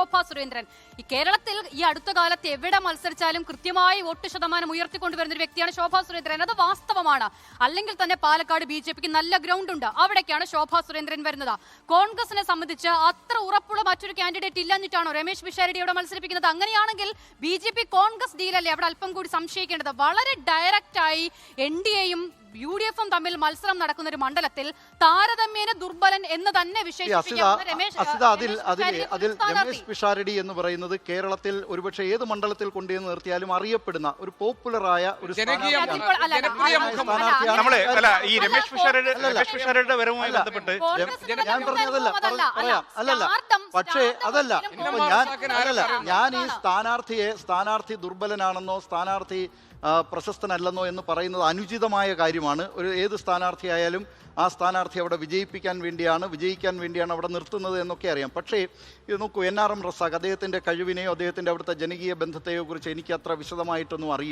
ശോഭാ സുരേന്ദ്രൻ. ഈ കേരളത്തിൽ ഈ അടുത്ത കാലത്ത് എവിടെ മത്സരിച്ചാലും കൃത്യമായി വോട്ട് ശതമാനം ഉയർത്തിക്കൊണ്ടുവരുന്ന ഒരു വ്യക്തിയാണ് ശോഭാ സുരേന്ദ്രൻ. അത് വാസ്തവമാണ്. അല്ലെങ്കിൽ തന്നെ പാലക്കാട് BJPക്ക് നല്ല ഗ്രൗണ്ട് ഉണ്ട്, അവിടേക്കാണ് ശോഭാ സുരേന്ദ്രൻ വരുന്നത്. കോൺഗ്രസിനെ സംബന്ധിച്ച് അത്ര ഉറപ്പുള്ള മറ്റൊരു കാൻഡിഡേറ്റ് ഇല്ലെന്നിട്ടാണോ രമേശ് പിഷാരടി അവിടെ മത്സരിപ്പിക്കുന്നത്? അങ്ങനെയാണെങ്കിൽ BJP കോൺഗ്രസ് ഡീലല്ലേ അവിടെ അല്പം കൂടി സംശയിക്കേണ്ടത്? വളരെ ഡയറക്റ്റായി NDAയും UDFും തമ്മിൽ മത്സരം നടക്കുന്ന ഒരു മണ്ഡലത്തിൽ താരതമ്യേന ദുർബലൻ എന്ന് തന്നെ വിശേഷിപ്പിക്കാവുന്ന രമേശ് പിഷാരടി എന്ന് പറയുന്നത് കേരളത്തിൽ ഒരുപക്ഷെ ഏത് മണ്ഡലത്തിൽ കൊണ്ടുവന്ന് നിർത്തിയാലും അറിയപ്പെടുന്ന ഒരു പോപ്പുലറായ ഒരു ഈ രമേശ് പിഷാരടിയുടെ വരവുമായി ബന്ധപ്പെട്ട് ഞാൻ പറഞ്ഞതല്ല അല്ലല്ല പക്ഷേ അതല്ല ഞാൻ ഈ സ്ഥാനാർത്ഥി ദുർബലനാണെന്നോ സ്ഥാനാർത്ഥി പ്രശസ്തനല്ലെന്നോ എന്ന് പറയുന്നത് അനുചിതമായ കാര്യമാണ്. ഏത് സ്ഥാനാർത്ഥിയായാലും ആ സ്ഥാനാർത്ഥി അവിടെ വിജയിക്കാൻ വേണ്ടിയാണ് അവിടെ നിർത്തുന്നത് എന്നൊക്കെ അറിയാം. പക്ഷേ ഇത് നോക്കൂ, NRM റസാഖ് അദ്ദേഹത്തിൻ്റെ കഴിവിനെയോ അദ്ദേഹത്തിൻ്റെ അവിടുത്തെ ജനകീയ ബന്ധത്തെയോ കുറിച്ച് എനിക്ക് അത്ര വിശദമായിട്ടൊന്നും അറിയില്ല.